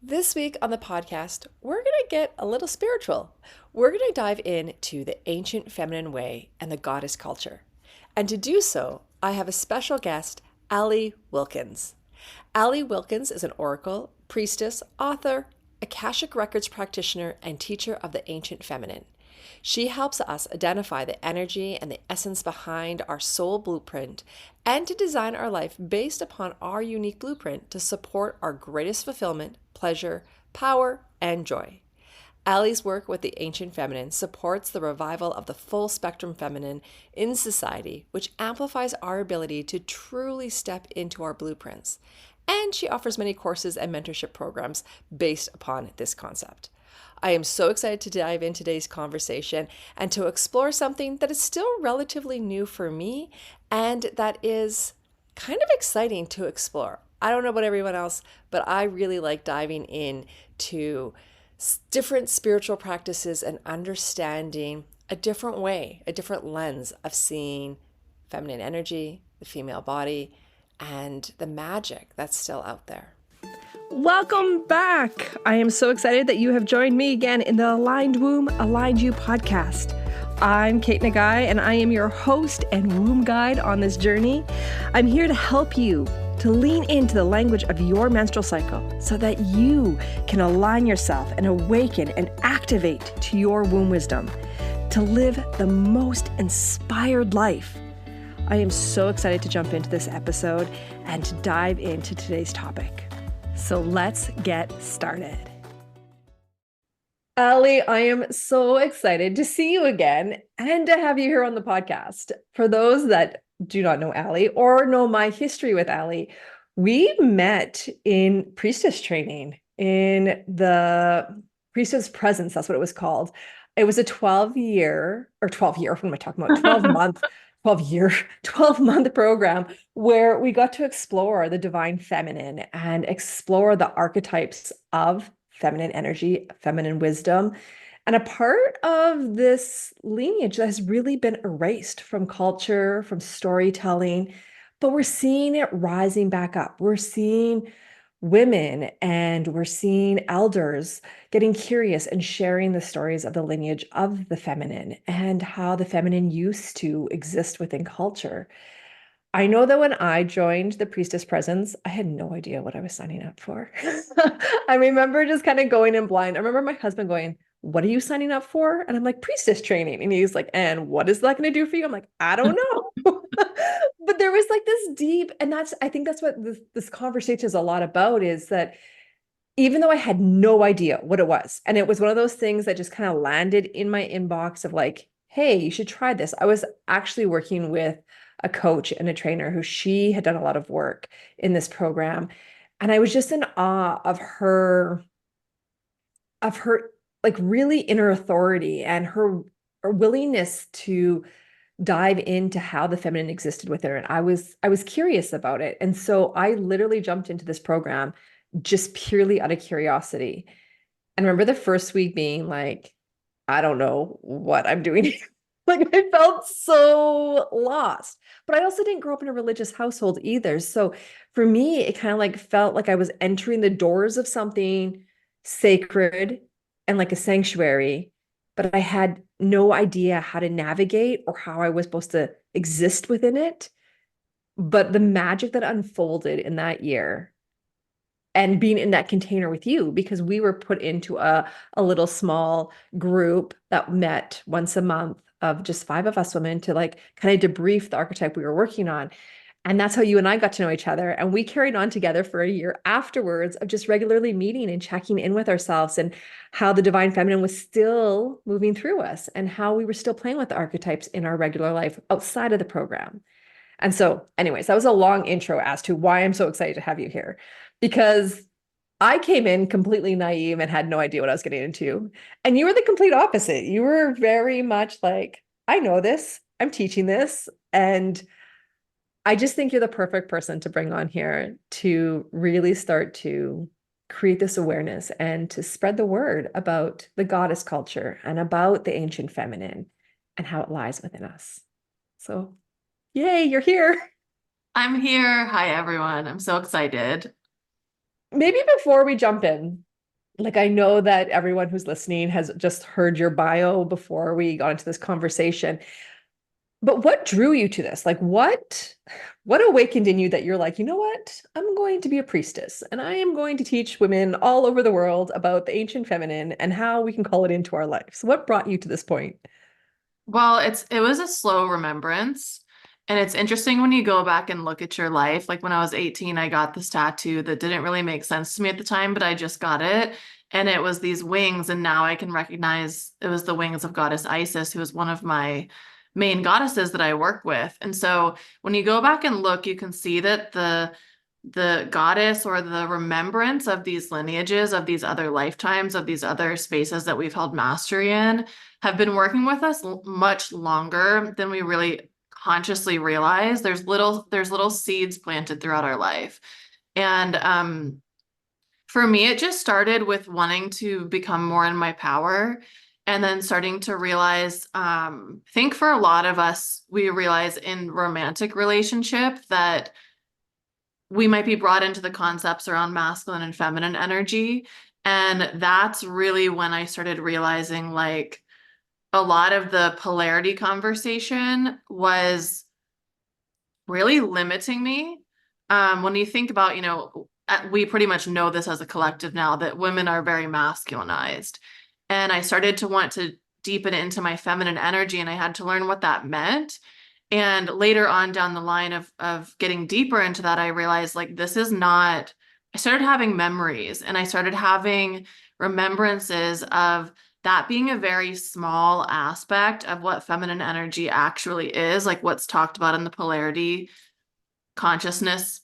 This week on the podcast, we're going to get a little spiritual. We're going to dive into the ancient feminine way and the goddess culture. And to do so, I have a special guest, Aly Wilkins. Aly Wilkins is an oracle, priestess, author, Akashic Records practitioner, and teacher of the ancient feminine. She helps us identify the energy and the essence behind our soul blueprint and to design our life based upon our unique blueprint to support our greatest fulfillment, pleasure, power, and joy. Aly's work with the ancient feminine supports the revival of the full spectrum feminine in society, which amplifies our ability to truly step into our blueprints. And she offers many courses and mentorship programs based upon this concept. I am so excited to dive in today's conversation and to explore something that is still relatively new for me and that is kind of exciting to explore. I don't know about everyone else, but I really like diving in to different spiritual practices and understanding a different way, a different lens of seeing feminine energy, the female body, and the magic that's still out there. Welcome back. I am so excited that you have joined me again in the Aligned Womb, Aligned You podcast. I'm Kate Nagai, and I am your host and womb guide on this journey. I'm here to help you to lean into the language of your menstrual cycle so that you can align yourself and awaken and activate to your womb wisdom to live the most inspired life. I am so excited to jump into this episode and to dive into today's topic. So let's get started. Aly, I am so excited to see you again and to have you here on the podcast. For those that do not know Aly or know my history with Aly, we met in priestess training in the priestess presence. That's what it was called. It was a 12-year, what am I talking about? 12-month program where we got to explore the divine feminine and explore the archetypes of feminine energy, feminine wisdom, and a part of this lineage that has really been erased from culture, from storytelling, but we're seeing it rising back up. We're seeing women and we're seeing elders getting curious and sharing the stories of the lineage of the feminine and how the feminine used to exist within culture. I know that when I joined the priestess presence, I had no idea what I was signing up for. I remember just kind of going in blind. I remember my husband going, "What are you signing up for?" And I'm like, "Priestess training." And he's like, "And what is that going to do for you?" I'm like, "I don't know." But there was like this deep, and I think that's what this conversation is a lot about, is that even though I had no idea what it was, and it was one of those things that just kind of landed in my inbox of like, "Hey, you should try this." I was actually working with a coach and a trainer who she had done a lot of work in this program. And I was just in awe of her like really inner authority and her willingness to dive into how the feminine existed with her. And I was curious about it. And so I literally jumped into this program just purely out of curiosity. And I remember the first week being like, I don't know what I'm doing. Like I felt so lost. But I also didn't grow up in a religious household either. So for me, it kind of like felt like I was entering the doors of something sacred and like a sanctuary, but I had no idea how to navigate or how I was supposed to exist within it. But the magic that unfolded in that year and being in that container with you, because we were put into a little small group that met once a month of just 5 of us women to like kind of debrief the archetype we were working on. And that's how you and I got to know each other. And we carried on together for a year afterwards of just regularly meeting and checking in with ourselves and how the divine feminine was still moving through us and how we were still playing with the archetypes in our regular life outside of the program. And so, anyways, that was a long intro as to why I'm so excited to have you here, because I came in completely naive and had no idea what I was getting into. And you were the complete opposite. You were very much like, I know this, I'm teaching this. And I just think you're the perfect person to bring on here to really start to create this awareness and to spread the word about the goddess culture and about the ancient feminine and how it lies within us. So, yay, you're here. I'm here. Hi, everyone. I'm so excited. Maybe before we jump in, like I know that everyone who's listening has just heard your bio before we got into this conversation. But what drew you to this? Like what awakened in you that you're like, you know what? I'm going to be a priestess and I am going to teach women all over the world about the ancient feminine and how we can call it into our life. So what brought you to this point? Well, it was a slow remembrance. And it's interesting when you go back and look at your life. Like when I was 18, I got this tattoo that didn't really make sense to me at the time, but I just got it. And it was these wings, and now I can recognize it was the wings of goddess Isis, who is one of my main goddesses that I work with. And so when you go back and look, you can see that the goddess or the remembrance of these lineages, of these other lifetimes, of these other spaces that we've held mastery in, have been working with us much longer than we really consciously realize. There's little seeds planted throughout our life. And for me, it just started with wanting to become more in my power, and then starting to realize, I think for a lot of us, we realize in romantic relationship that we might be brought into the concepts around masculine and feminine energy. And that's really when I started realizing like a lot of the polarity conversation was really limiting me. When you think about, we pretty much know this as a collective now that women are very masculinized. And I started to want to deepen into my feminine energy, and I had to learn what that meant. And later on down the line of getting deeper into that, I realized like this is not, I started having memories, and I started having remembrances of that being a very small aspect of what feminine energy actually is, like what's talked about in the polarity consciousness,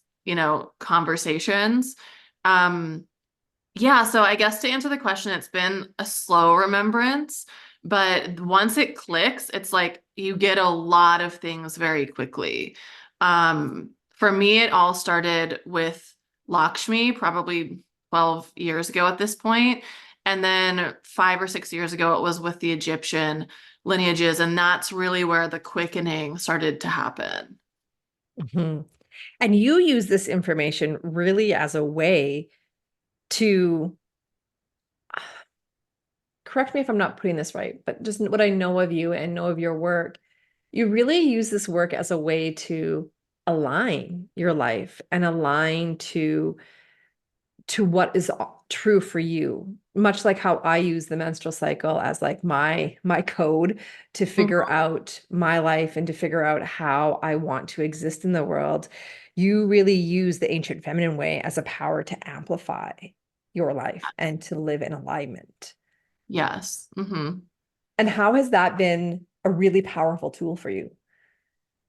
conversations. Um, yeah, so I guess to answer the question, it's been a slow remembrance, but once it clicks, it's like you get a lot of things very quickly. For me, it all started with Lakshmi, probably 12 years ago at this point. And then 5 or 6 years ago, it was with the Egyptian lineages. And that's really where the quickening started to happen. Mhm. And you use this information really as a way to correct me if I'm not putting this right, but just what I know of you and know of your work, you really use this work as a way to align your life and align to what is true for you, much like how I use the menstrual cycle as like my code to figure Mhm. out my life and to figure out how I want to exist in the world. You really use the ancient feminine way as a power to amplify your life and to live in alignment. Yes. And how has that been a really powerful tool for you?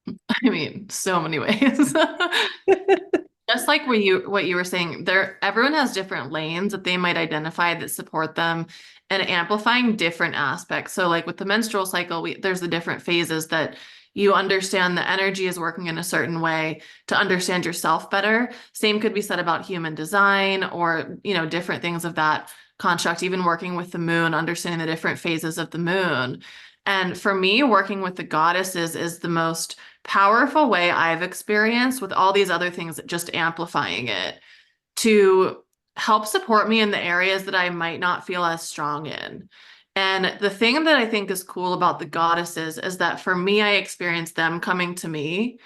I mean, so many ways. Just like what you were saying, there everyone has different lanes that they might identify that support them and amplifying different aspects. So like with the menstrual cycle, there's the different phases that you understand the energy is working in a certain way to understand yourself better. Same could be said about human design or, different things of that construct, even working with the moon, understanding the different phases of the moon. And for me, working with the goddesses is the most powerful way I've experienced, with all these other things just amplifying it, to help support me in the areas that I might not feel as strong in. And the thing that I think is cool about the goddesses is that for me, I experience them coming to me.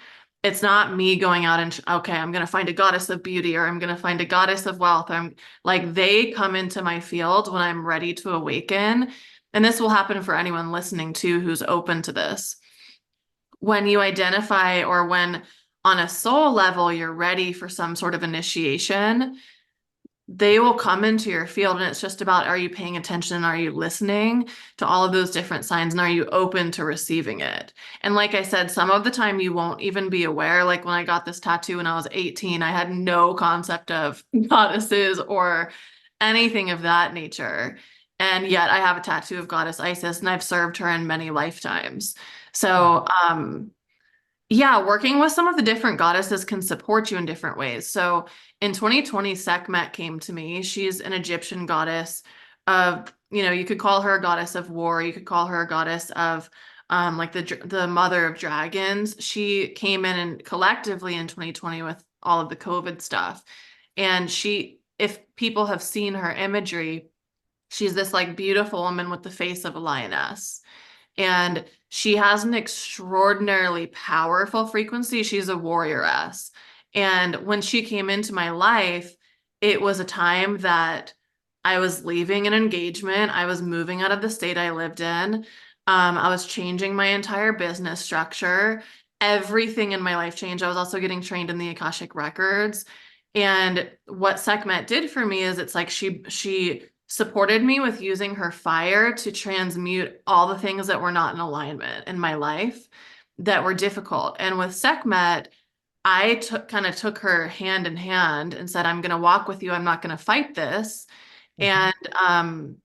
It's not me going out and, okay, I'm going to find a goddess of beauty, or I'm going to find a goddess of wealth. I'm like, they come into my field when I'm ready to awaken. And this will happen for anyone listening too who's open to this. When you identify, or when on a soul level you're ready for some sort of initiation, they will come into your field, and it's just about, are you paying attention? Are you listening to all of those different signs, and are you open to receiving it? And like I said, some of the time you won't even be aware. Like when I got this tattoo when I was 18, I had no concept of goddesses or anything of that nature. And yet I have a tattoo of goddess Isis, and I've served her in many lifetimes. So, yeah, working with some of the different goddesses can support you in different ways. So in 2020, Sekhmet came to me. She's an Egyptian goddess of, you could call her a goddess of war. You could call her a goddess of like the mother of dragons. She came in and collectively in 2020 with all of the COVID stuff. And she if people have seen her imagery, she's this like beautiful woman with the face of a lioness. And she has an extraordinarily powerful frequency. She's a warrioress. And when she came into my life, it was a time that I was leaving an engagement. I was moving out of the state I lived in. I was changing my entire business structure. Everything in my life changed. I was also getting trained in the Akashic Records. And what Sekhmet did for me is it's like she supported me with using her fire to transmute all the things that were not in alignment in my life that were difficult. And with Sekhmet, I kind of took her hand in hand and said, I'm going to walk with you. I'm not going to fight this. Mhm. And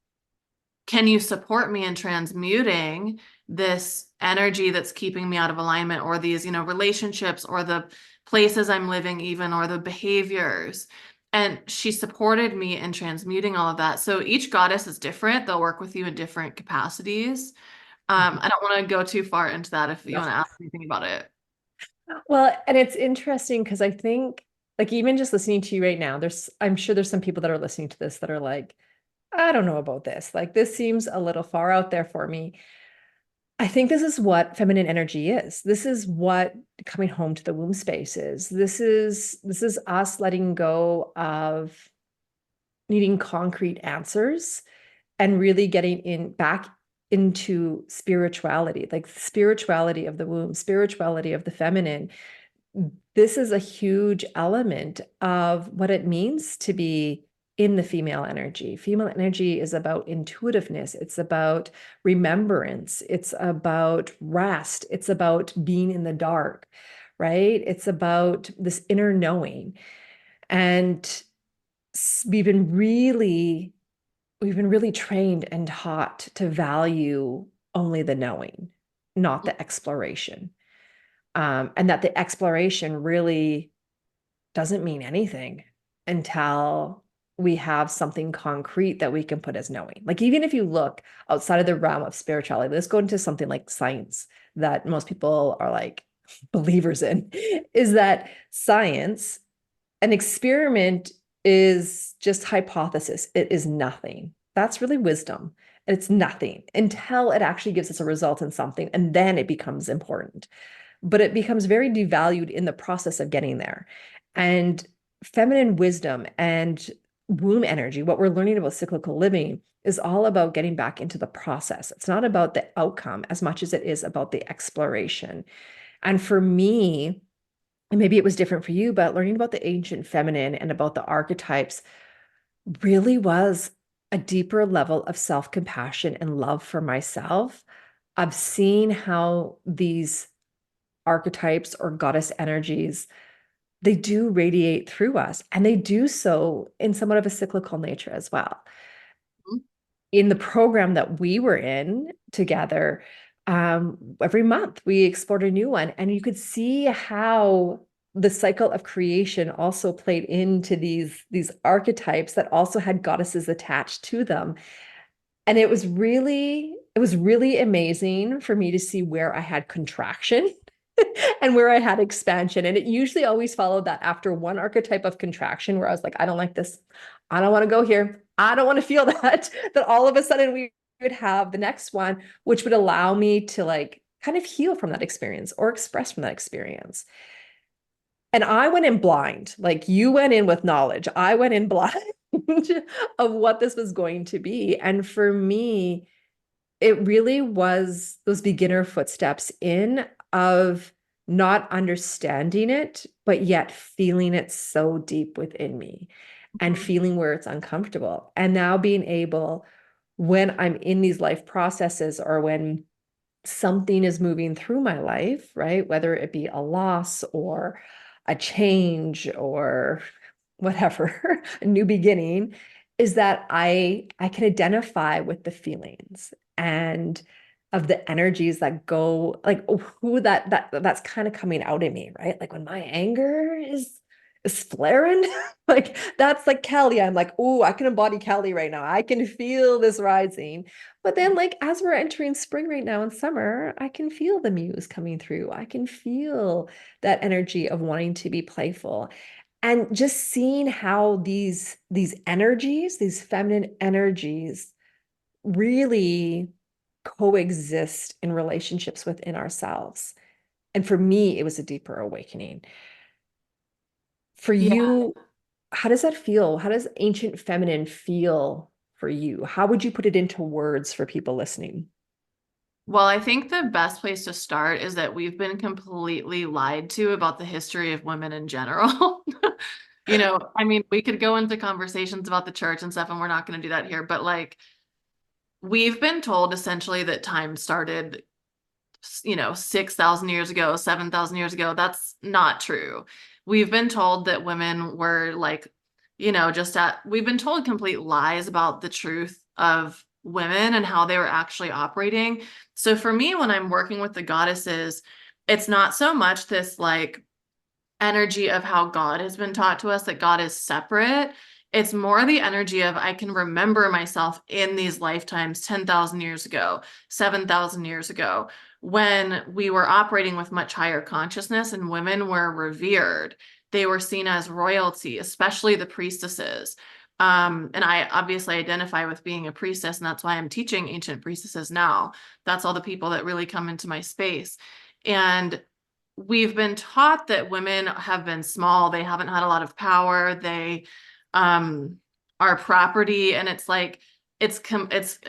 can you support me in transmuting this energy that's keeping me out of alignment, or these, relationships, or the places I'm living even, or the behaviors? And she supported me in transmuting all of that. So each goddess is different. They'll work with you in different capacities. I don't want to go too far into that if you No. want to ask anything about it. Well, and it's interesting because I think, like, even just listening to you right now, I'm sure there's some people that are listening to this that are like, I don't know about this. Like, this seems a little far out there for me. I think this is what feminine energy is. This is what coming home to the womb space is. This is us letting go of needing concrete answers and really getting in back into spirituality, like spirituality of the womb, spirituality of the feminine. This is a huge element of what it means to be in the female energy. Female energy is about intuitiveness, it's about remembrance, it's about rest, it's about being in the dark, right? It's about this inner knowing. And we've been really we've been really trained and taught to value only the knowing, not the exploration. And that the exploration really doesn't mean anything until we have something concrete that we can put as knowing. Like, even if you look outside of the realm of spirituality, let's go into something like science that most people are like believers in, is that science, an experiment is just hypothesis. It is nothing. That's really wisdom. It's nothing until it actually gives us a result in something, and then it becomes important. But it becomes very devalued in the process of getting there. And feminine wisdom and womb energy, what we're learning about cyclical living, is all about getting back into the process. It's not about the outcome as much as it is about the exploration. And for me, and maybe it was different for you, but learning about the ancient feminine and about the archetypes really was a deeper level of self-compassion and love for myself, of seeing how these archetypes or goddess energies, they do radiate through us, and they do so in somewhat of a cyclical nature as well. In the program that we were in together, every month we explored a new one, and you could see how the cycle of creation also played into these archetypes that also had goddesses attached to them. And it was really amazing for me to see where I had contraction and where I had expansion. And it usually always followed that after one archetype of contraction where I was like, I don't like this. I don't want to go here. I don't want to feel that. That all of a sudden we would have the next one, which would allow me to like kind of heal from that experience or express from that experience. And I went in blind, like you went in with knowledge. I went in blind of what this was going to be. And for me, it really was those beginner footsteps in of not understanding it, but yet feeling it so deep within me and Mhm. feeling where it's uncomfortable. And now being able, when I'm in these life processes or when something is moving through my life, right? Whether it be a loss or a change or whatever, a new beginning, is that I can identify with the feelings and of the energies that go like who that's kind of coming out in me, right? Like when my anger is flaring, like that's like Kelly. I'm like, oh, I can embody Kelly right now. I can feel this rising. But then, like, as we're entering spring right now and summer, I can feel the muse coming through. I can feel that energy of wanting to be playful. And just seeing how these energies, these feminine energies, really coexist in relationships within ourselves. And for me, it was a deeper awakening. For Yeah. you, how does that feel? How does ancient feminine feel for you? How would you put it into words for people listening? Well, I think the best place to start is that we've been completely lied to about the history of women in general. I mean, we could go into conversations about the church and stuff, and we're not going to do that here, but like, we've been told essentially that time started 6,000 years ago, 7,000 years ago. That's not true. We've been told that women were like, we've been told complete lies about the truth of women and how they were actually operating. So for me, when I'm working with the goddesses, it's not so much this like energy of how God has been taught to us, that God is separate. It's more the energy of I can remember myself in these lifetimes 10,000 years ago, 7,000 years ago, when we were operating with much higher consciousness and women were revered. They were seen as royalty, especially the priestesses. And I obviously identify with being a priestess, and that's why I'm teaching ancient priestesses now. That's all the people that really come into my space. And we've been taught that women have been small. They haven't had a lot of power. They are property. And it's like, it's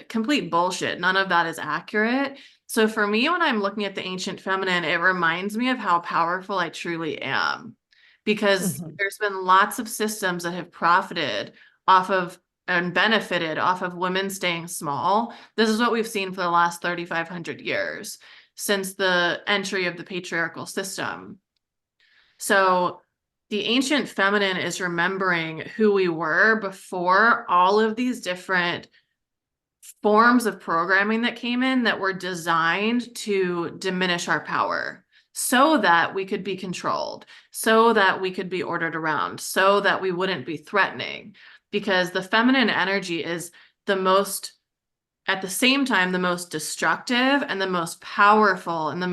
complete bullshit. None of that is accurate. So for me, when I'm looking at the ancient feminine, it reminds me of how powerful I truly am. Because Mhm. there's been lots of systems that have profited off of and benefited off of women staying small. This is what we've seen for the last 3,500 years since the entry of the patriarchal system. So the ancient feminine is remembering who we were before all of these different forms of programming that came in that were designed to diminish our power so that we could be controlled, so that we could be ordered around, so that we wouldn't be threatening. Because the feminine energy is the most, at the same time, the most destructive and the most powerful and the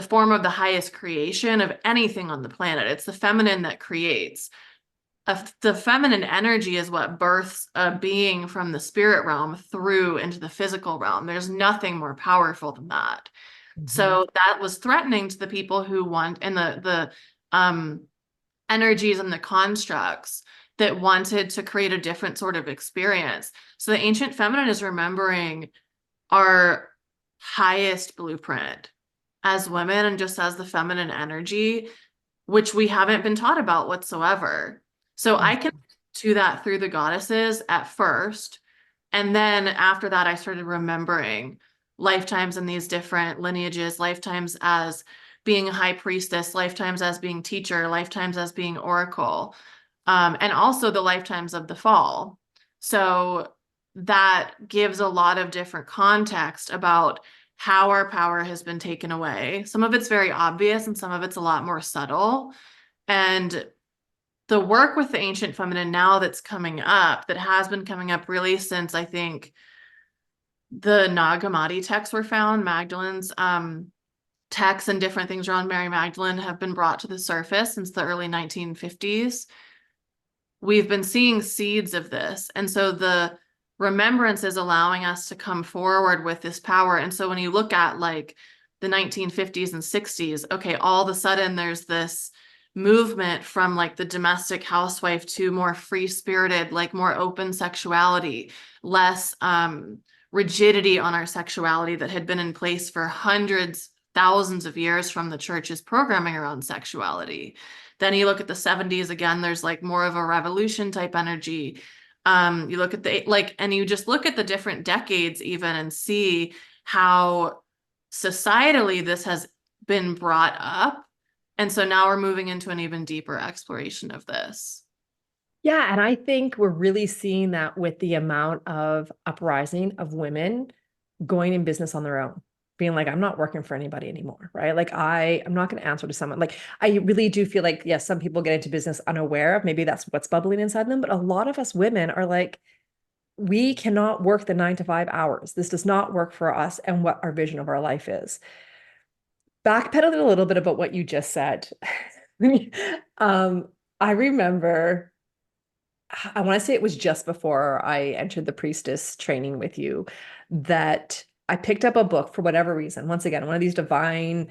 form of the highest creation of anything on the planet. It's the feminine that creates. The feminine energy is what births a being from the spirit realm through into the physical realm. There's nothing more powerful than that. Mhm. So that was threatening to the people who want, and the energies and the constructs that wanted to create a different sort of experience. So the ancient feminine is remembering our highest blueprint as women and just as the feminine energy, which we haven't been taught about whatsoever. So I can to that through the goddesses at first. And then after that, I started remembering lifetimes in these different lineages, lifetimes as being a high priestess, lifetimes as being teacher, lifetimes as being oracle, and also the lifetimes of the fall. So that gives a lot of different context about how our power has been taken away. Some of it's very obvious and some of it's a lot more subtle. And the work with the ancient feminine now that's coming up, that has been coming up really since I think the Nag Hammadi texts were found, Magdalene's texts and different things around Mary Magdalene have been brought to the surface since the early 1950s. We've been seeing seeds of this. And so the remembrance is allowing us to come forward with this power. And so when you look at like the 1950s and 60s, okay, all of a sudden there's this movement from like the domestic housewife to more free-spirited, like more open sexuality, less rigidity on our sexuality that had been in place for hundreds, thousands of years from the church's programming around sexuality. Then you look at the 70s again, there's like more of a revolution type energy. You look at and you just look at the different decades even and see how societally this has been brought up. And so now we're moving into an even deeper exploration of this. Yeah, and I think we're really seeing that with the amount of uprising of women going in business on their own, being like, I'm not working for anybody anymore, right? Like I'm not going to answer to someone. Like I really do feel like, yes, some people get into business unaware of maybe that's what's bubbling inside them, but a lot of us women are like, we cannot work the 9 to 5 hours. This does not work for us and what our vision of our life is. Backpedaling a little bit about what you just said. Um, I remember, I want to say it was just before I entered the priestess training with you that I picked up a book for whatever reason. Once again, one of these divine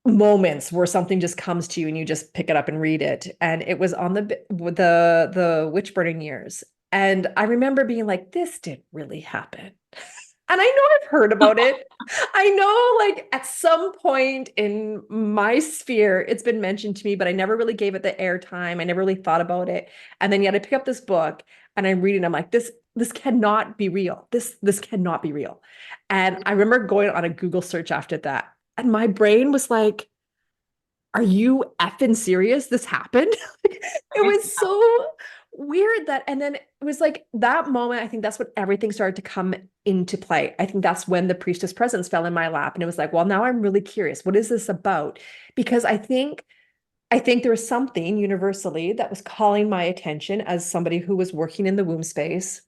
moments where something just comes to you and you just pick it up and read it. And it was on the witch burning years. And I remember being like, this didn't really happen. And I know I've heard about it. I know, like, at some point in my sphere, it's been mentioned to me, but I never really gave it the airtime. I never really thought about it. And then yet I pick up this book and I'm reading, I'm like, this cannot be real. This cannot be real. And I remember going on a Google search after that. And my brain was like, are you effing serious? This happened? It was so weird that, and then it was like that moment. I think that's when everything started to come into play. I think that's when the priestess presence fell in my lap. And it was like, well, now I'm really curious. What is this about? Because I think there was something universally that was calling my attention as somebody who was working in the womb space,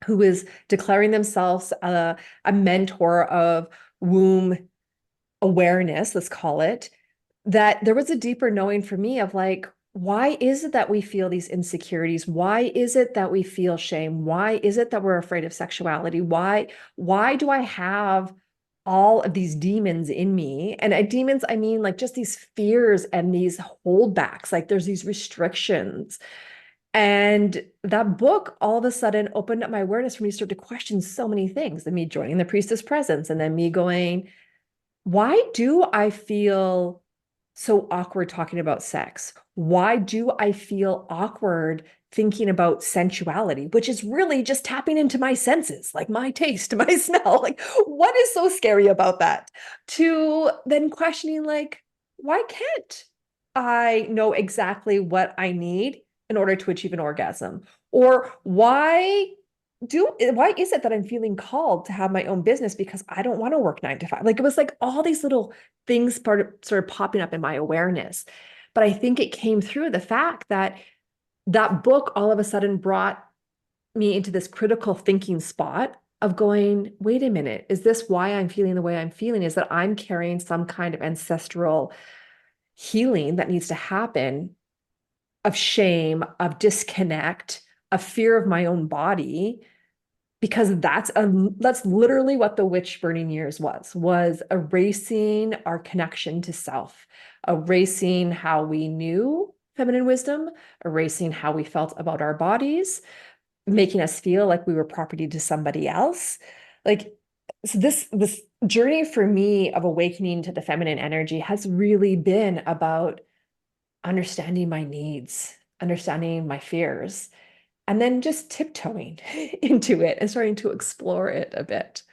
who is declaring themselves a mentor of womb awareness, let's call it, that there was a deeper knowing for me of like, why is it that we feel these insecurities? Why is it that we feel shame? Why is it that we're afraid of sexuality? Why do I have all of these demons in me? And demons, I mean like just these fears and these holdbacks, like there's these restrictions. And that book all of a sudden opened up my awareness for me to start to question so many things. And me joining the priestess presence, and then me going, why do I feel so awkward talking about sex? Why do I feel awkward thinking about sensuality, which is really just tapping into my senses, like my taste, my smell? Like, what is so scary about that? To then questioning, like, why can't I know exactly what I need in order to achieve an orgasm? Or why is it that I'm feeling called to have my own business because I don't want to work 9 to 5? Like it was like all these little things sort of popping up in my awareness. But I think it came through the fact that that book all of a sudden brought me into this critical thinking spot of going, wait a minute, is this why I'm feeling the way I'm feeling? Is that I'm carrying some kind of ancestral healing that needs to happen, of shame, of disconnect, of fear of my own body? Because that's literally what the witch burning years was erasing our connection to self, erasing how we knew feminine wisdom, erasing how we felt about our bodies, making us feel like we were property to somebody else. Like, so this journey for me of awakening to the feminine energy has really been about understanding my needs, understanding my fears, and then just tiptoeing into it and starting to explore it a bit.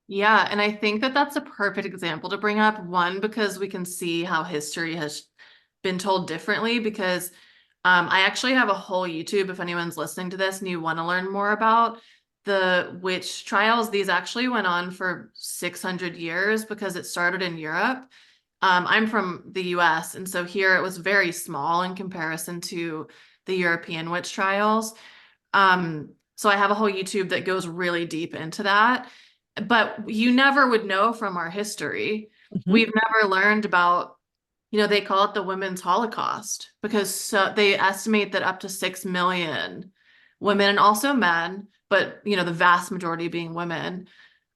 Yeah, and I think that that's a perfect example to bring up. One, because we can see how history has been told differently. Because I actually have a whole YouTube, if anyone's listening to this and you want to learn more about the witch trials. These actually went on for 600 years because it started in Europe. I'm from the US, and so here it was very small in comparison to the European witch trials. So I have a whole YouTube that goes really deep into that. But you never would know from our history. Mhm. We've never learned about, they call it the women's Holocaust because they estimate that up to 6 million women and also men, but the vast majority being women,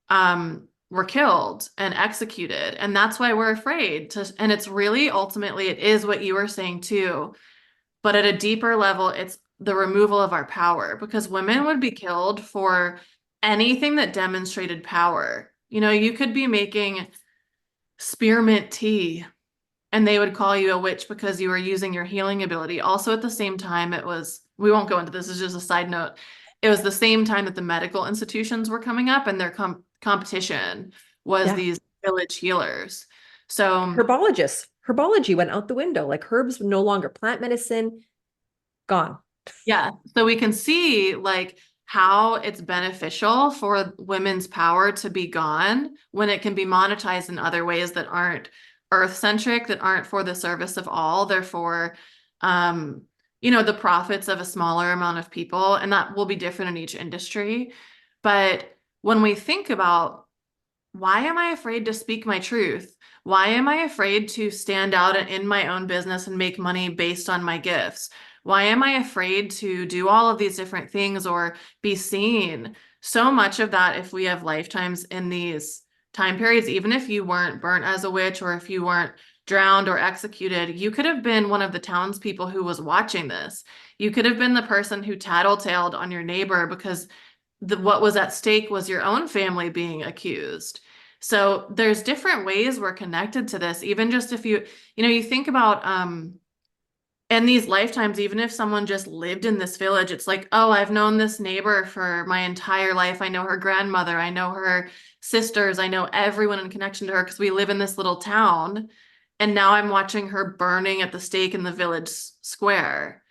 were killed and executed. And that's why we're afraid to, and it's really ultimately, it is what you were saying too. But at a deeper level, it's the removal of our power because women would be killed for anything that demonstrated power. You could be making spearmint tea and they would call you a witch because you were using your healing ability. Also, at the same time, we won't go into this, it's just a side note. It was the same time that the medical institutions were coming up and their competition was Yeah. these village healers. So, Herbology went out the window. Like herbs were no longer plant medicine, gone. yeah, so we can see like how it's beneficial for women's power to be gone when it can be monetized in other ways that aren't earth-centric, that aren't for the service of all. Therefore, the profits of a smaller amount of people, and that will be different in each industry. But when we think about why am I afraid to speak my truth? Why am I afraid to stand out in my own business and make money based on my gifts? Why am I afraid to do all of these different things or be seen? So much of that, if we have lifetimes in these time periods, even if you weren't burnt as a witch or if you weren't drowned or executed, you could have been one of the townspeople who was watching this. You could have been the person who tattletaled on your neighbor because what was at stake was your own family being accused. So there's different ways we're connected to this. Even just if you think about in these lifetimes, even if someone just lived in this village, it's like, oh, I've known this neighbor for my entire life. I know her grandmother, I know her sisters, I know everyone in connection to her because we live in this little town. And now I'm watching her burning at the stake in the village square.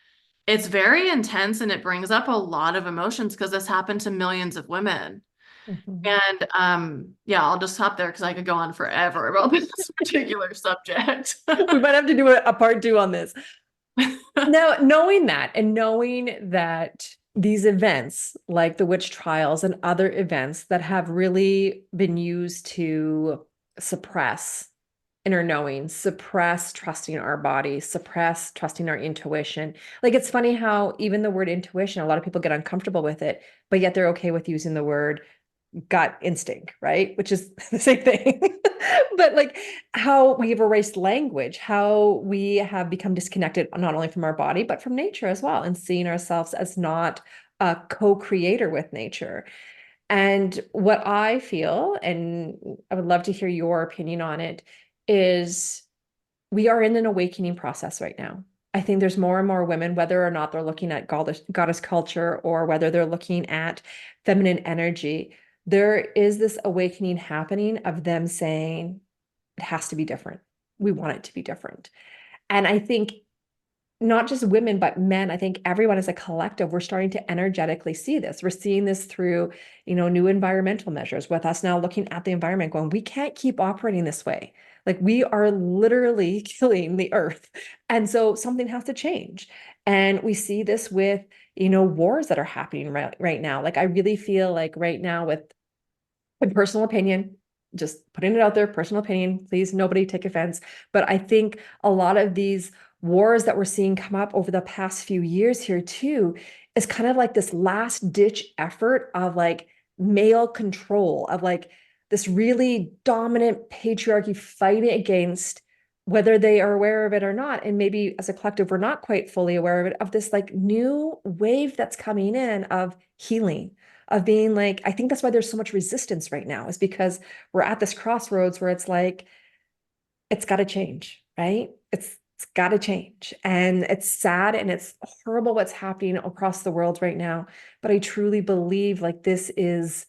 It's very intense and it brings up a lot of emotions because this happened to millions of women. Mhm. And yeah, I'll just stop there because I could go on forever about this particular subject. We might have to do a part two on this. Now, knowing that and knowing that these events, like the witch trials and other events that have really been used to suppress inner knowing, suppress trusting our body, suppress trusting our intuition. Like it's funny how even the word intuition, a lot of people get uncomfortable with it, but yet they're okay with using the word gut instinct, right? Which is the same thing. But like how we have erased language, how we have become disconnected not only from our body, but from nature as well, and seeing ourselves as not a co-creator with nature. And what I feel, and I would love to hear your opinion on it, is we are in an awakening process right now. I think there's more and more women, whether or not they're looking at goddess culture or whether they're looking at feminine energy, there is this awakening happening of them saying, it has to be different. We want it to be different. And I think not just women, but men, I think everyone as a collective, we're starting to energetically see this. We're seeing this through, new environmental measures with us now looking at the environment going, we can't keep operating this way. Like we are literally killing the earth. And so something has to change. And we see this with, wars that are happening right now. Like I really feel like right now with in personal opinion, just putting it out there, personal opinion, please, nobody take offense. But I think a lot of these wars that we're seeing come up over the past few years here too is kind of like this last ditch effort of like male control, of like this really dominant patriarchy fighting against whether they are aware of it or not. And maybe as a collective, we're not quite fully aware of it, of this like new wave that's coming in of healing, of being like, I think that's why there's so much resistance right now, is because we're at this crossroads where it's like, it's got to change, right? It's got to change. And it's sad and it's horrible what's happening across the world right now. But I truly believe like this is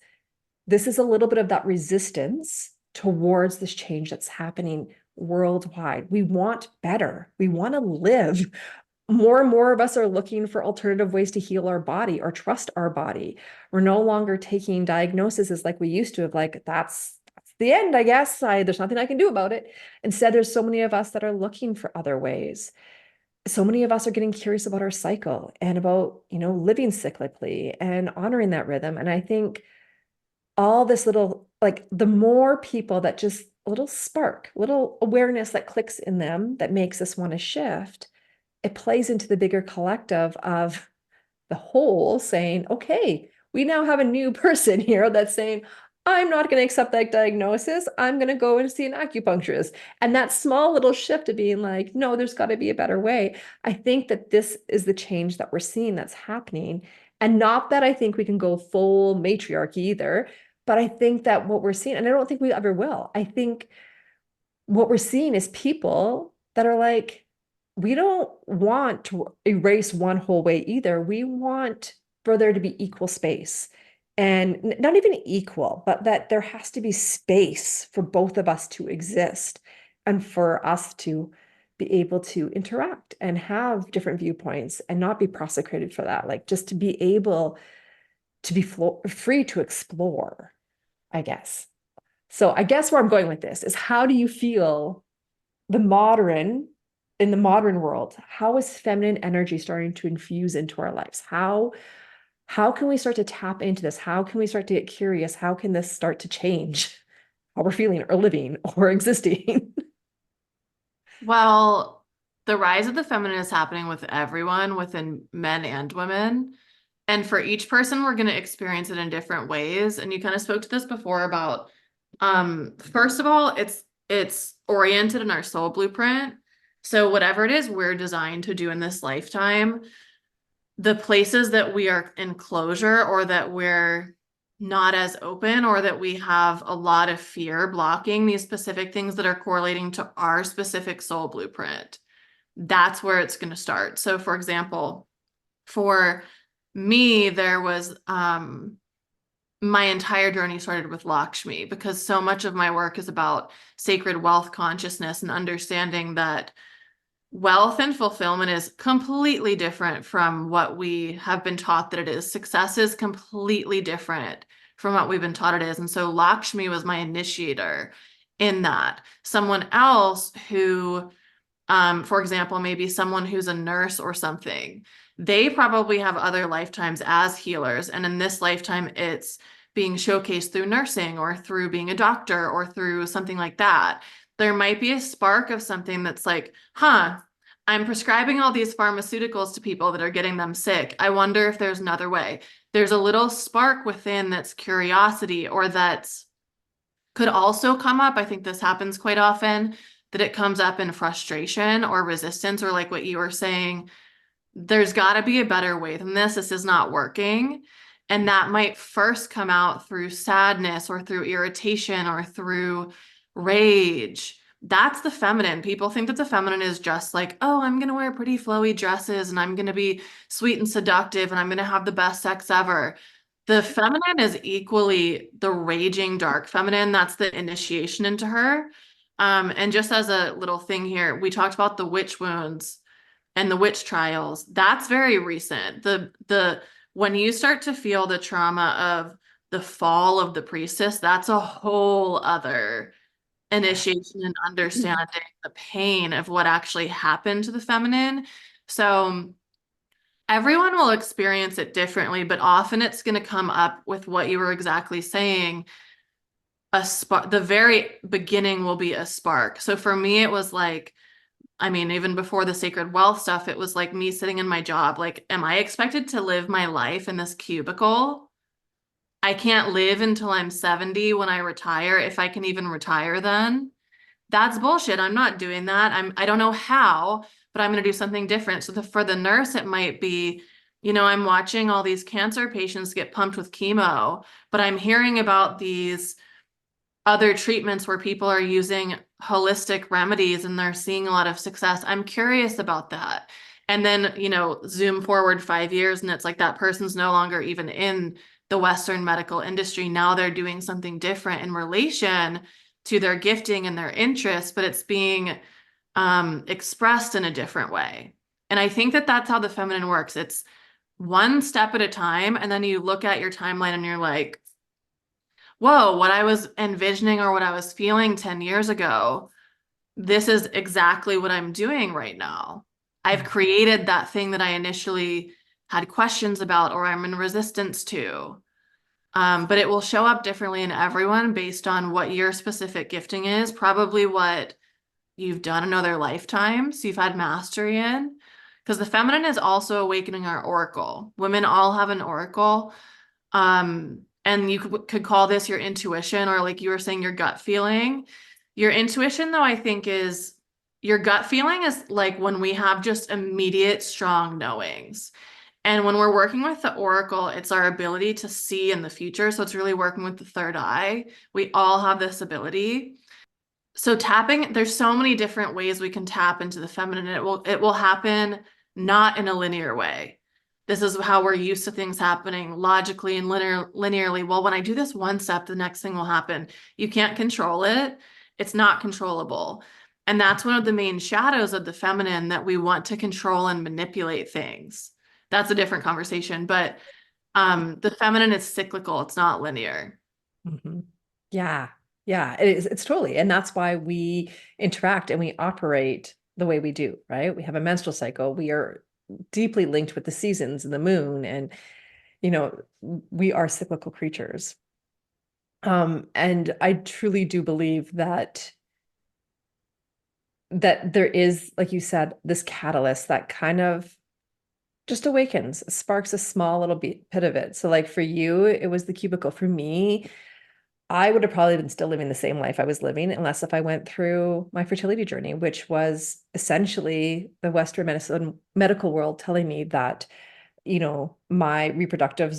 a little bit of that resistance towards this change that's happening worldwide. We want better. We want to live. More and more of us are looking for alternative ways to heal our body or trust our body. We're no longer taking diagnoses like we used to, of like, that's the end, I guess. There's nothing I can do about it. Instead, there's so many of us that are looking for other ways. So many of us are getting curious about our cycle and about, living cyclically and honoring that rhythm. And I think all this little, like the more people that just a little spark, little awareness that clicks in them that makes us want to shift, it plays into the bigger collective of the whole saying, okay, we now have a new person here that's saying, I'm not going to accept that diagnosis. I'm going to go and see an acupuncturist. And that small little shift of being like, no, there's got to be a better way. I think that this is the change that we're seeing that's happening. And not that I think we can go full matriarchy either, but I think that what we're seeing, and I don't think we ever will, I think what we're seeing is people that are like, we don't want to erase one whole way either. We want for there to be equal space, and not even equal, but that there has to be space for both of us to exist and for us to be able to interact and have different viewpoints and not be prosecuted for that. Like just to be able to be free to explore, I guess. So I guess where I'm going with this is, how do you feel the modern in the modern world, how is feminine energy starting to infuse into our lives? How can we start to tap into this? How can we start to get curious? How can this start to change how we're feeling or living or existing? Well, the rise of the feminine is happening with everyone, within men and women. And for each person, we're going to experience it in different ways. And you kind of spoke to this before about, first of all, it's oriented in our soul blueprint. So whatever it is we're designed to do in this lifetime, the places that we are in closure or that we're not as open or that we have a lot of fear blocking these specific things that are correlating to our specific soul blueprint, that's where it's going to start. So for example, for me, there was my entire journey started with Lakshmi because so much of my work is about sacred wealth consciousness and understanding that wealth and fulfillment is completely different from what we have been taught that it is. Success is completely different from what we've been taught it is. And so Lakshmi was my initiator in that. Someone else who, for example, maybe someone who's a nurse or something, they probably have other lifetimes as healers. And in this lifetime, it's being showcased through nursing or through being a doctor or through something like that. There might be a spark of something that's like, huh, I'm prescribing all these pharmaceuticals to people that are getting them sick. I wonder if there's another way. There's a little spark within that's curiosity or that's could also come up. I think this happens quite often, that it comes up in frustration or resistance, or like what you were saying, there's got to be a better way than this. This is not working. And that might first come out through sadness or through irritation or through rage. That's the feminine. People think that the feminine is just like, oh, I'm going to wear pretty flowy dresses and I'm going to be sweet and seductive and I'm going to have the best sex ever. The feminine is equally the raging dark feminine. That's the initiation into her. And just as a little thing here, we talked about the witch wounds and the witch trials. That's very recent. The when you start to feel the trauma of the fall of the priestess, that's a whole other initiation and understanding the pain of what actually happened to the feminine. So everyone will experience it differently, but often it's going to come up with what you were exactly saying. A spark, the very beginning will be a spark. So for me, it was like, I mean, even before the sacred wealth stuff, it was like me sitting in my job. Like, am I expected to live my life in this cubicle? I can't live until I'm 70 when I retire, if I can even retire then. That's bullshit. I'm not doing that. I don't know how, but I'm going to do something different. So for the nurse, it might be, I'm watching all these cancer patients get pumped with chemo, but I'm hearing about these other treatments where people are using holistic remedies and they're seeing a lot of success. I'm curious about that. And then, zoom forward 5 years and it's like that person's no longer even in the Western medical industry. Now they're doing something different in relation to their gifting and their interests, but it's being expressed in a different way. And I think that that's how the feminine works. It's one step at a time. And then you look at your timeline and you're like, whoa, what I was envisioning or what I was feeling 10 years ago, this is exactly what I'm doing right now. I've created that thing that I initially had questions about or I'm in resistance to. But it will show up differently in everyone based on what your specific gifting is, probably what you've done in other lifetimes you've had mastery in. Because the feminine is also awakening our oracle. Women all have an oracle. And you could call this your intuition, or like you were saying, your gut feeling. Your intuition, though, I think is your gut feeling is like when we have just immediate, strong knowings. And when we're working with the oracle, it's our ability to see in the future. So it's really working with the third eye. We all have this ability. So tapping, there's so many different ways we can tap into the feminine, and it will happen not in a linear way. This is how we're used to things happening logically and linearly. Well, when I do this one step, the next thing will happen. You can't control it. It's not controllable. And that's one of the main shadows of the feminine, that we want to control and manipulate things. That's a different conversation, but the feminine is cyclical. It's not linear. Mhm. Yeah. Yeah, it is. It's totally. And that's why we interact and we operate the way we do, right? We have a menstrual cycle. We are deeply linked with the seasons and the moon, and you know, we are cyclical creatures. And I truly do believe that that there is, like you said, this catalyst that kind of just awakens, sparks a small little bit of it. So like for you, it was the cubicle. For me, I would have probably been still living the same life I was living unless if I went through my fertility journey, which was essentially the Western medicine medical world telling me that, my reproductive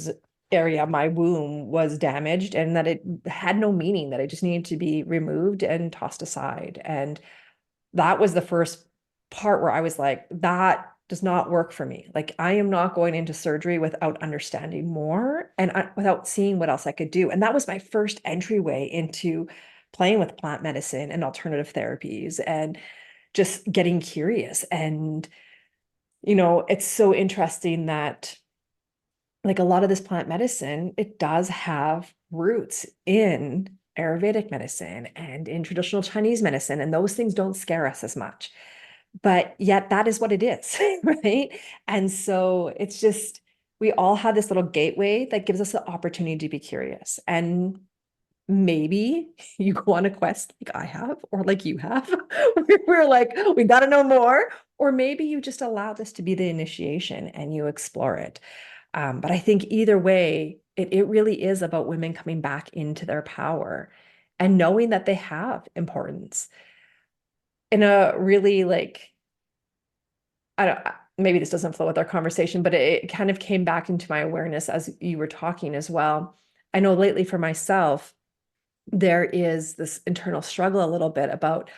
area, my womb was damaged and that it had no meaning, that it just needed to be removed and tossed aside. And that was the first part where I was like, that does not work for me. Like, I am not going into surgery without understanding more and without seeing what else I could do. And that was my first entryway into playing with plant medicine and alternative therapies and just getting curious. And, it's so interesting that, like, a lot of this plant medicine, it does have roots in Ayurvedic medicine and in traditional Chinese medicine, and those things don't scare us as much. But yet that is what it is, right? And so it's just, we all have this little gateway that gives us the opportunity to be curious. And maybe you go on a quest like I have, or like you have, where we're like, we got to know more. Or maybe you just allow this to be the initiation and you explore it. But I think either way, it really is about women coming back into their power and knowing that they have importance in a really like, I don't, maybe this doesn't flow with our conversation, but it kind of came back into my awareness as you were talking as well. I know lately for myself, there is this internal struggle a little bit about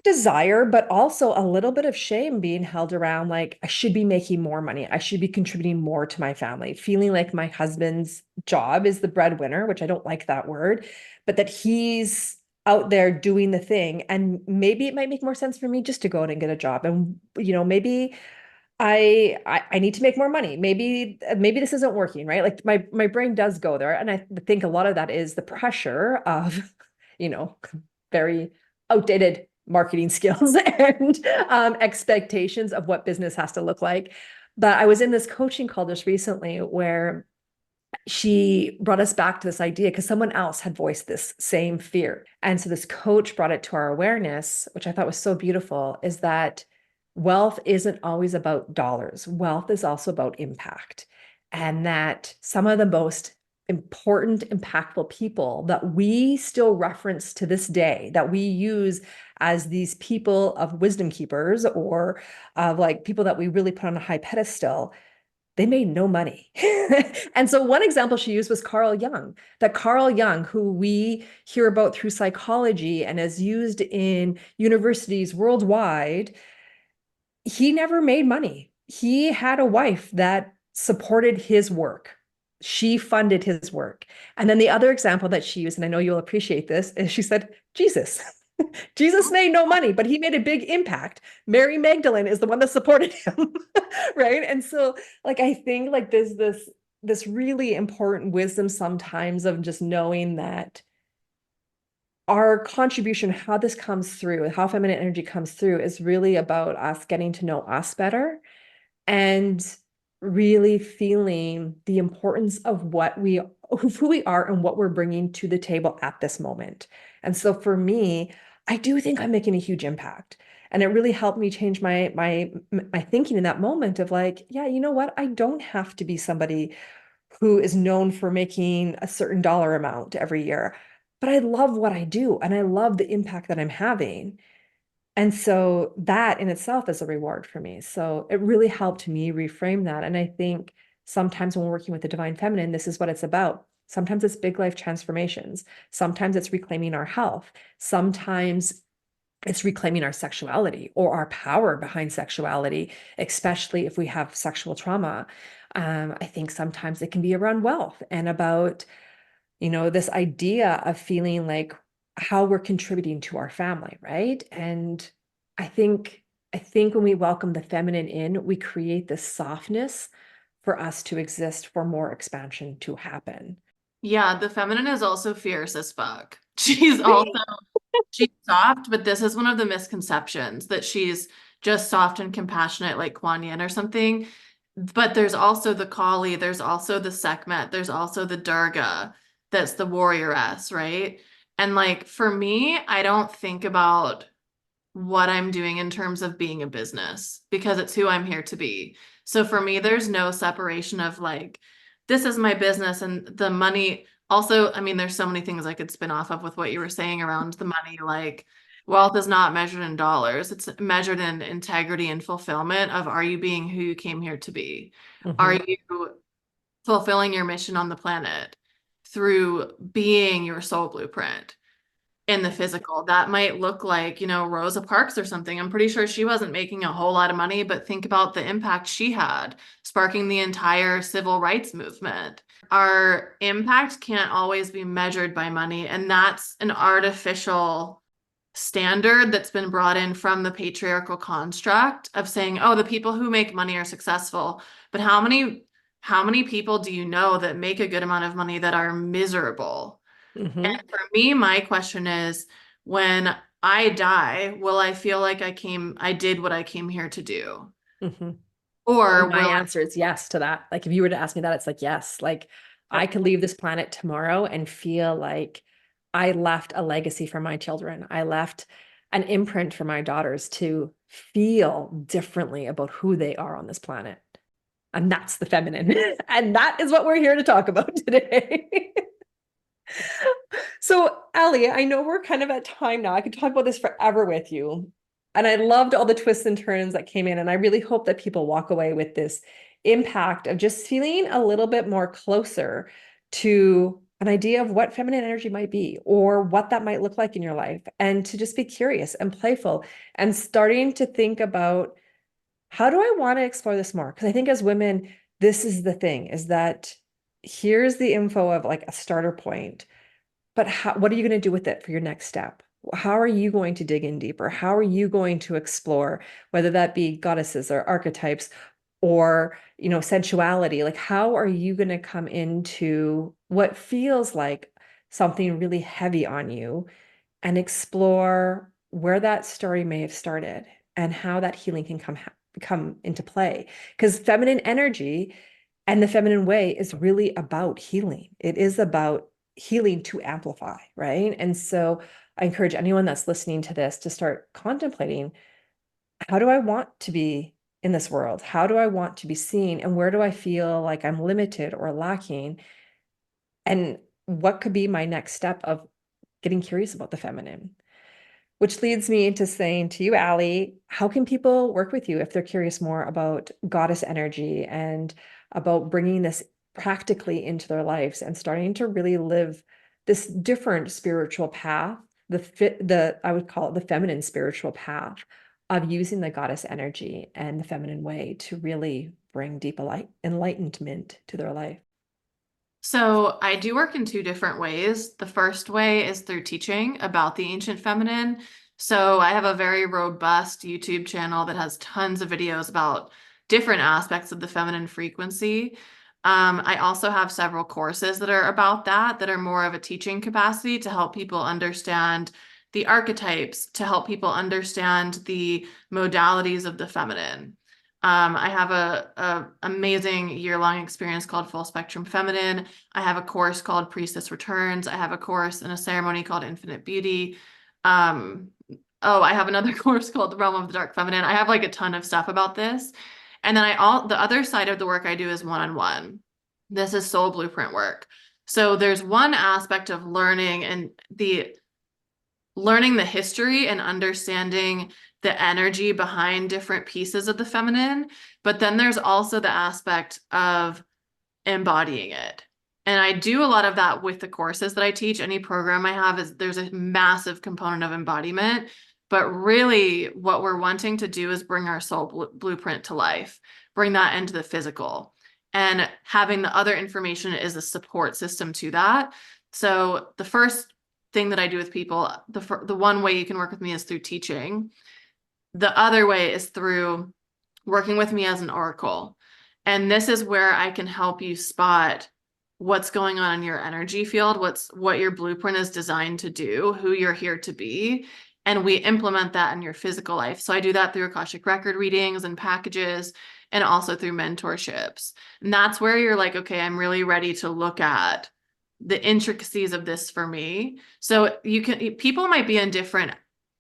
desire, but also a little bit of shame being held around like, I should be making more money. I should be contributing more to my family, feeling like my husband's job is the breadwinner, which I don't like that word, but that he's out there doing the thing. And maybe it might make more sense for me just to go out and get a job. And, maybe I need to make more money. Maybe this isn't working, right? Like my brain does go there. And I think a lot of that is the pressure of, you know, very outdated marketing skills and expectations of what business has to look like. But I was in this coaching call just recently where she brought us back to this idea because someone else had voiced this same fear. And so this coach brought it to our awareness, which I thought was so beautiful, is that wealth isn't always about dollars. Wealth is also about impact. And that some of the most important, impactful people that we still reference to this day, that we use as these people of wisdom keepers or of like people that we really put on a high pedestal, they made no money. And so one example she used was Carl Jung, that Carl Jung, who we hear about through psychology and is used in universities worldwide, he never made money. He had a wife that supported his work. She funded his work. And then the other example that she used, and I know you'll appreciate this, is she said, Jesus. Jesus made no money, but he made a big impact. Mary Magdalene is the one that supported him, right? And so, like, I think like there's this really important wisdom sometimes of just knowing that our contribution, how this comes through, how feminine energy comes through, is really about us getting to know us better and really feeling the importance of who we are and what we're bringing to the table at this moment. And so for me, I do think I'm making a huge impact. And it really helped me change my thinking in that moment of like, yeah, you know what? I don't have to be somebody who is known for making a certain dollar amount every year, but I love what I do and I love the impact that I'm having. And so that in itself is a reward for me. So it really helped me reframe that. And I think sometimes when we're working with the divine feminine, this is what it's about. Sometimes it's big life transformations. Sometimes it's reclaiming our health. Sometimes it's reclaiming our sexuality or our power behind sexuality, especially if we have sexual trauma. I think sometimes it can be around wealth and about, this idea of feeling like how we're contributing to our family, right? And I think when we welcome the feminine in, we create this softness for us to exist, for more expansion to happen. Yeah, the feminine is also fierce as fuck. She's soft, but this is one of the misconceptions that she's just soft and compassionate like Kuan Yin or something. But there's also the Kali, there's also the Sekhmet, there's also the Durga that's the warrioress, right? And like for me, I don't think about what I'm doing in terms of being a business because it's who I'm here to be. So for me, there's no separation of like, this is my business and the money. Also, I mean, there's so many things I could spin off of with what you were saying around the money. Like, wealth is not measured in dollars, it's measured in integrity and fulfillment of, are you being who you came here to be? Are Hmm. you fulfilling your mission on the planet through being your soul blueprint? In the physical, that might look like, Rosa Parks or something. I'm pretty sure she wasn't making a whole lot of money, but think about the impact she had, sparking the entire civil rights movement. Our impact can't always be measured by money, and that's an artificial standard that's been brought in from the patriarchal construct of saying, oh, the people who make money are successful. But how many people do you know that make a good amount of money that are miserable? Hmm. And for me, my question is, when I die, will I feel like I did what I came here to do? Hmm. Or And my will answer is yes to that. Like, if you were to ask me that, it's like, yes. Like, I, I could leave this planet tomorrow and feel like I left a legacy for my children. I left an imprint for my daughters to feel differently about who they are on this planet. And that's the feminine. And that is what we're here to talk about today. So, Aly, I know we're kind of at time now. I could talk about this forever with you. And I loved all the twists and turns that came in. And I really hope that people walk away with this impact of just feeling a little bit more closer to an idea of what feminine energy might be or what that might look like in your life. And to just be curious and playful and starting to think about, how do I want to explore this more? Because I think as women, this is the thing, is that here's the info of like a starter point, but what are you going to do with it for your next step? How are you going to dig in deeper? How are you going to explore, whether that be goddesses or archetypes or, sensuality? Like, how are you going to come into what feels like something really heavy on you and explore where that story may have started and how that healing can come into play? Because feminine energy and the feminine way is really about healing. It is about healing to amplify, right? And so I encourage anyone that's listening to this to start contemplating, how do I want to be in this world? How do I want to be seen? And where do I feel like I'm limited or lacking? And what could be my next step of getting curious about the feminine? Which leads me to saying to you, Aly, how can people work with you if they're curious more about goddess energy and about bringing this practically into their lives and starting to really live this different spiritual path, I would call it the feminine spiritual path of using the goddess energy and the feminine way to really bring deep enlightenment to their life? So I do work in two different ways. The first way is through teaching about the ancient feminine. So I have a very robust YouTube channel that has tons of videos about different aspects of the feminine frequency. I also have several courses that are about that are more of a teaching capacity to help people understand the archetypes, to help people understand the modalities of the feminine. I have a amazing year-long experience called Full Spectrum Feminine. I have a course called Priestess Returns. I have a course and a ceremony called Infinite Beauty. Um, oh, I have another course called The Realm of the Dark Feminine. I have like a ton of stuff about this. And then the other side of the work I do is one-on-one. This is soul blueprint work. So there's one aspect of learning the history and understanding the energy behind different pieces of the feminine. But then there's also the aspect of embodying it. And I do a lot of that with the courses that I teach. Any program I have there's a massive component of embodiment. But really, what we're wanting to do is bring our soul blueprint to life, bring that into the physical. And having the other information is a support system to that. So the first thing that I do with people, the one way you can work with me is through teaching. The other way is through working with me as an oracle. And this is where I can help you spot what's going on in your energy field, what your blueprint is designed to do, who you're here to be, and we implement that in your physical life. So I do that through Akashic record readings and packages, and also through mentorships. And that's where you're like, okay, I'm really ready to look at the intricacies of this for me. So people might be in different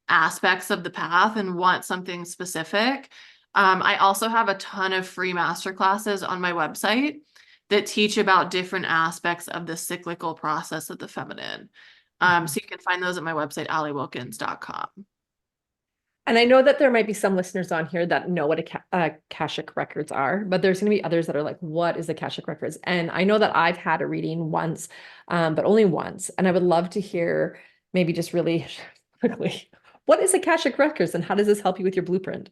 aspects of the path and want something specific. I also have a ton of free masterclasses on my website that teach about different aspects of the cyclical process of the feminine. Mhm. So you can find those at my website, alywilkins.com. And I know that there might be some listeners on here that know what Akashic records are, but there's going to be others that are like, what is Akashic records? And I know that I've had a reading once, but only once. And I would love to hear maybe just really quickly, what is Akashic records and how does this help you with your blueprint?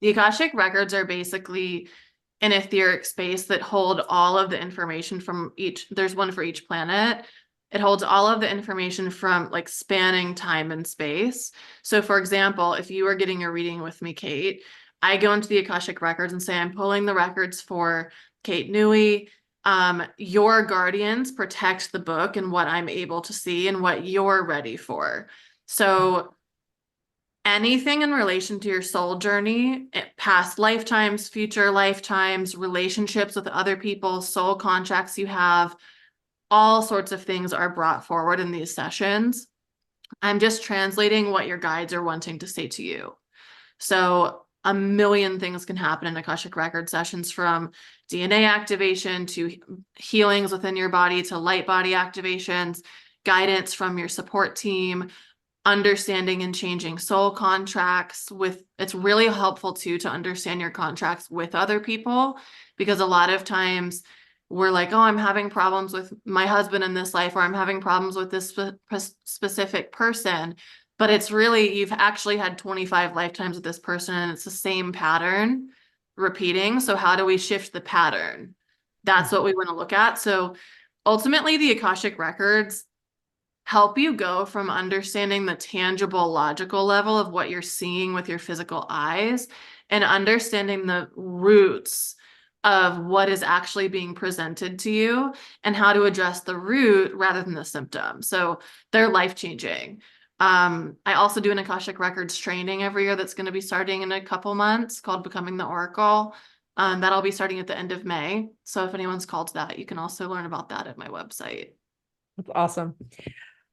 The Akashic records are basically an etheric space that hold all of the information from each, there's one for each planet. It holds all of the information from like spanning time and space. So for example, if you are getting a reading with me, Kate, I go into the Akashic records and say, I'm pulling the records for Kate Newey. Your guardians protect the book and what I'm able to see and what you're ready for. So anything in relation to your soul journey, past lifetimes, future lifetimes, relationships with other people, soul contracts you have, all sorts of things are brought forward in these sessions. I'm just translating what your guides are wanting to say to you. So a million things can happen in Akashic Record sessions, from DNA activation to healings within your body to light body activations, guidance from your support team, understanding and changing soul contracts. With it's really helpful too to understand your contracts with other people, because a lot of times we're like, oh, I'm having problems with my husband in this life, or I'm having problems with this specific person, but it's really, you've actually had 25 lifetimes with this person and it's the same pattern repeating. So how do we shift the pattern? That's what we want to look at. So ultimately the Akashic records help you go from understanding the tangible, logical level of what you're seeing with your physical eyes and understanding the roots of what is actually being presented to you and how to address the root rather than the symptom. So they're life-changing. I also do an Akashic Records training every year that's going to be starting in a couple months, called Becoming the Oracle. That'll be starting at the end of May. So if anyone's called to that, you can also learn about that at my website. That's awesome.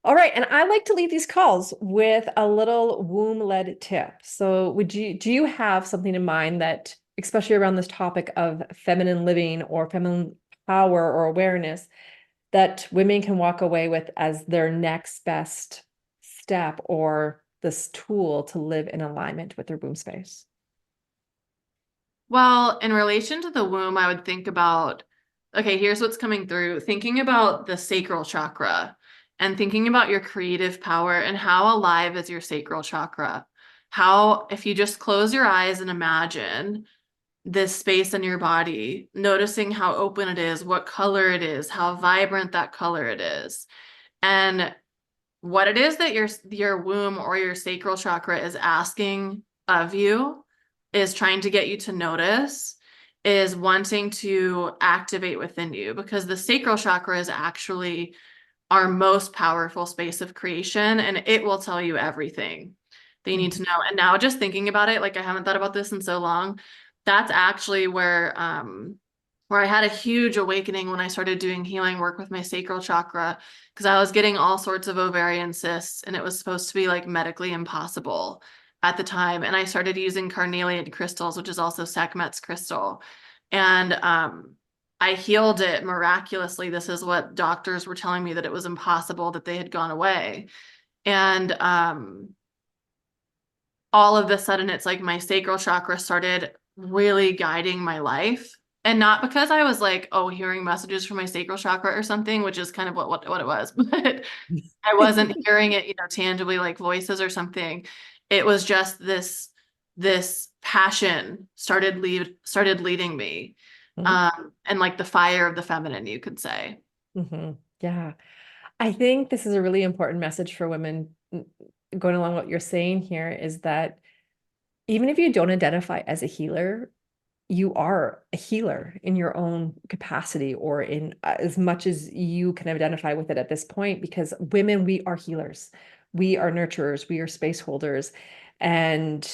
All right. And I like to leave these calls with a little womb-led tip. So do you have something in mind that, especially around this topic of feminine living or feminine power or awareness, that women can walk away with as their next best step or this tool to live in alignment with their womb space? Well, in relation to the womb, I would think about, okay, here's what's coming through. Thinking about the sacral chakra and thinking about your creative power and how alive is your sacral chakra. How, if you just close your eyes and imagine this space in your body, noticing how open it is, what color it is, how vibrant that color it is, and what it is that your womb or your sacral chakra is asking of you, is trying to get you to notice, is wanting to activate within you, because the sacral chakra is actually our most powerful space of creation, and it will tell you everything that you need to know. And now just thinking about it, like I haven't thought about this in so long, that's actually where I had a huge awakening when I started doing healing work with my sacral chakra, because I was getting all sorts of ovarian cysts and it was supposed to be like medically impossible at the time. And I started using carnelian crystals, which is also Sekhmet's crystal. And I healed it miraculously. This is what doctors were telling me, that it was impossible, that they had gone away. And all of a sudden, it's like my sacral chakra started really guiding my life. And not because I was like, oh, hearing messages from my sacral chakra or something, which is kind of what it was, but I wasn't hearing it, tangibly like voices or something. It was just this passion started leading me. And like the fire of the feminine, you could say. Mm-hmm. Yeah. I think this is a really important message for women. Going along what you're saying here is that even if you don't identify as a healer, you are a healer in your own capacity, or in as much as you can identify with it at this point, because women, we are healers. We are nurturers. We are space holders. And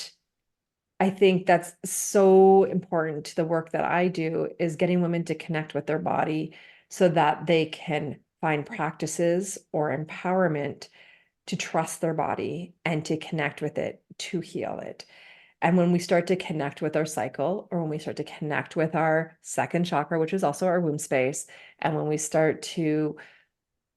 I think that's so important to the work that I do, is getting women to connect with their body so that they can find practices or empowerment to trust their body and to connect with it, to heal it. And when we start to connect with our cycle, or when we start to connect with our second chakra, which is also our womb space, and when we start to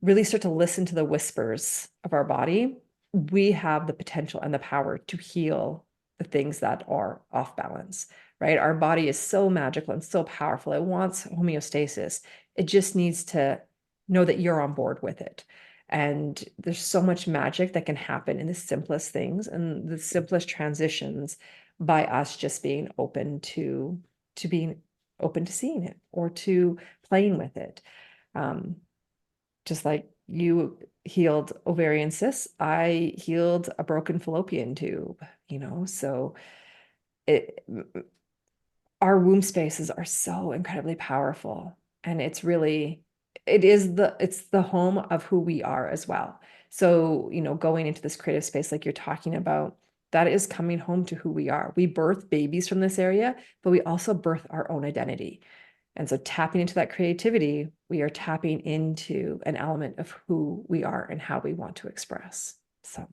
really start to listen to the whispers of our body, we have the potential and the power to heal the things that are off balance, right? Our body is so magical and so powerful. It wants homeostasis. It just needs to know that you're on board with it. And there's so much magic that can happen in the simplest things and the simplest transitions by us just being open to being open to seeing it or to playing with it. Just like you healed ovarian cysts, I healed a broken fallopian tube, so our womb spaces are so incredibly powerful. And it's the home of who we are as well. So, going into this creative space, like you're talking about, that is coming home to who we are. We birth babies from this area, but we also birth our own identity. And so tapping into that creativity, we are tapping into an element of who we are and how we want to express. So,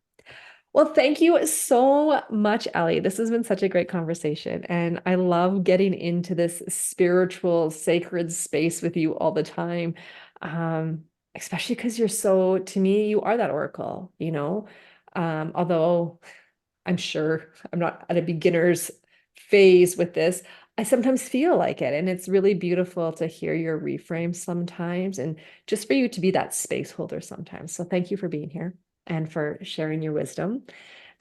well, thank you so much, Aly. This has been such a great conversation. And I love getting into this spiritual, sacred space with you all the time. Especially because to me, you are that oracle, although I'm sure I'm not at a beginner's phase with this. I sometimes feel like it, and it's really beautiful to hear your reframe sometimes, and just for you to be that space holder sometimes. So thank you for being here and for sharing your wisdom.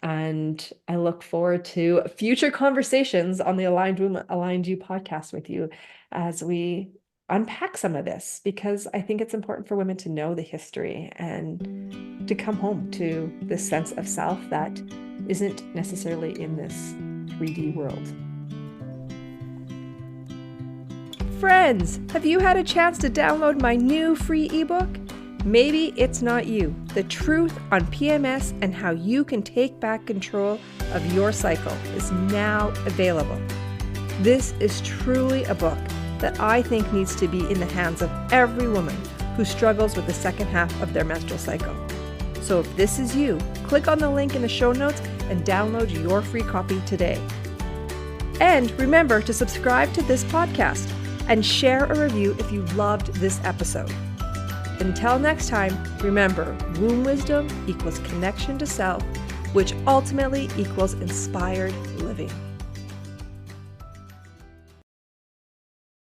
And I look forward to future conversations on the Aligned Womb, Aligned You podcast with you as we unpack some of this, because I think it's important for women to know the history and to come home to this sense of self that isn't necessarily in this 3D world. Friends, have you had a chance to download my new free ebook? Maybe it's not you. The Truth on PMS and How You Can Take Back Control of Your Cycle is now available. This is truly a book that I think needs to be in the hands of every woman who struggles with the second half of their menstrual cycle. So if this is you, click on the link in the show notes and download your free copy today. And remember to subscribe to this podcast and share a review if you loved this episode. Until next time, remember, womb wisdom equals connection to self, which ultimately equals inspired living.